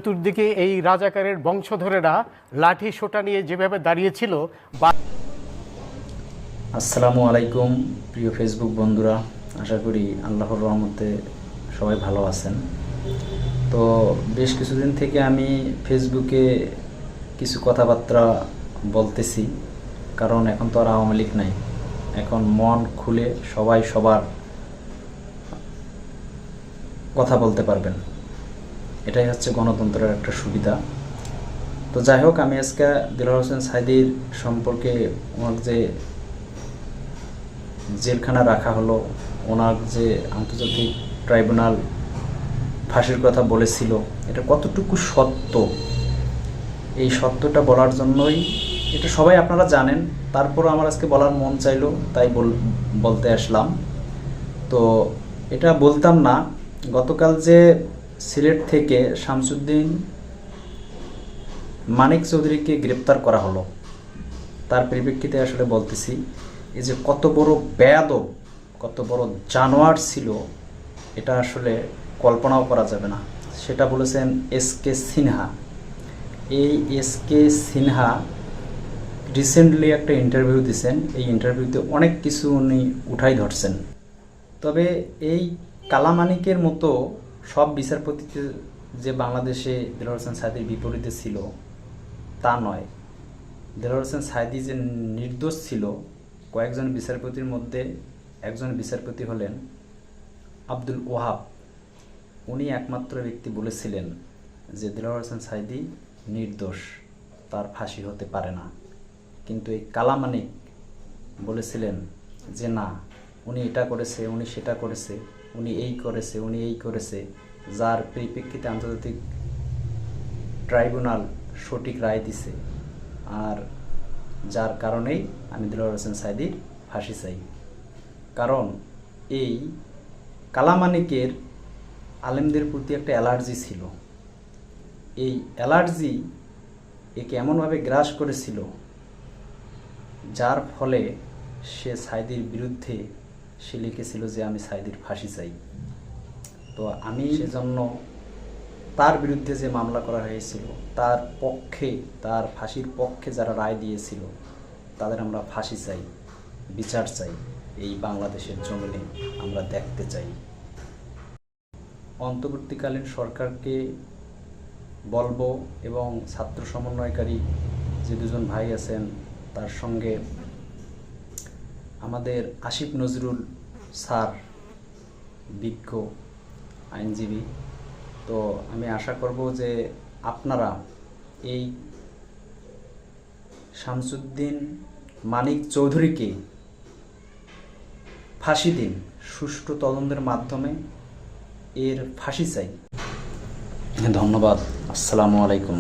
চতুর্দিকে এই রাজাকারের বংশধরেরা লাঠি সোটা নিয়ে যেভাবে দাঁড়িয়েছিল। আসসালামু আলাইকুম প্রিয় ফেসবুক বন্ধুরা, আশা করি আল্লাহর রহমতে সবাই ভালো আছেন। তো বেশ কিছুদিন থেকে আমি ফেসবুকে কিছু কথাবার্তা বলতেছি, কারণ এখন তো আর আওয়ামী লীগ নাই। এখন মন খুলে সবাই সবার কথা বলতে পারবেন, এটাই হচ্ছে গণতন্ত্রের একটা সুবিধা। তো যাই হোক, আমি আজকে দেলোয়ার হোসেন সাঈদীর সম্পর্কে ওনার যে জেলখানা রাখা হলো, ওনার যে আন্তর্জাতিক ট্রাইব্যুনাল ফাঁসির কথা বলেছিল, এটা কতটুকু সত্য, এই সত্যটা বলার জন্যই, এটা সবাই আপনারা জানেন, তারপরও আমার আজকে বলার মন চাইলো, তাই বলতে আসলাম। তো এটা বলতাম না, গতকাল যে সিলেট থেকে শামসুদ্দিন মানিক চৌধুরীকে গ্রেপ্তার করা হলো, তার পরিপ্রেক্ষিতে আসলে বলতেছি, এই যে কত বড় বেয়াদব, কত বড় জানোয়ার ছিল, এটা আসলে কল্পনাও করা যাবে না। সেটা বলেছেন এসকে সিনহা। এই এসকে সিনহা রিসেন্টলি একটা ইন্টারভিউ দিয়েছেন, এই ইন্টারভিউতে অনেক কিছু উনি উঠাই ধরছেন। তবে এই কালামানিকের মতো সব বিচারপতিতে যে বাংলাদেশে দেলোয়ার হোসেন সাঈদীর বিপরীতে ছিল তা নয়। দেলোয়ার হোসেন সাঈদী যে নির্দোষ ছিল, কয়েকজন বিচারপতির মধ্যে একজন বিচারপতি হলেন আব্দুল ওহাব। উনি একমাত্র ব্যক্তি বলেছিলেন যে দেলোয়ার হোসেন সাঈদী নির্দোষ, তার ফাঁসি হতে পারে না। কিন্তু এই কালামানিক বলেছিলেন যে না, উনি এটা করেছে, উনি সেটা করেছে, উনি এই করেছে, উনি এই করেছে, যার পরিপ্রেক্ষিতে আন্তর্জাতিক ট্রাইব্যুনাল সঠিক রায় দিছে, আর যার কারণেই আমি দেলোয়ার হোসেন সাঈদীর ফাঁসি চাই। কারণ এই কালামানিকের আলেমদের প্রতি একটা অ্যালার্জি ছিল। এই অ্যালার্জি একে এমনভাবে গ্রাস করেছিল, যার ফলে সে সাঈদীর বিরুদ্ধে সে লিখেছিল যে আমি সাঈদীর ফাঁসি চাই। তো আমি সেজন্য তার বিরুদ্ধে যে মামলা করা হয়েছিল, তার পক্ষে, তার ফাঁসির পক্ষে যারা রায় দিয়েছিল, তাদের আমরা ফাঁসি চাই, বিচার চাই, এই বাংলাদেশের জমিনে আমরা দেখতে চাই। অন্তর্বর্তীকালীন সরকারকে বলবো, এবং ছাত্র সমন্বয়কারী যে দুজন ভাই আছেন, তার সঙ্গে আমাদের আসিফ নজরুল স্যার, বিজ্ঞ আইনজীবী, তো আমি আশা করব যে আপনারা এই শামসুদ্দিন মানিক চৌধুরীকে ফাঁসি দিন, সুষ্ঠু তদন্তের মাধ্যমে এর ফাঁসি চাই। ধন্যবাদ। আসসালামু আলাইকুম।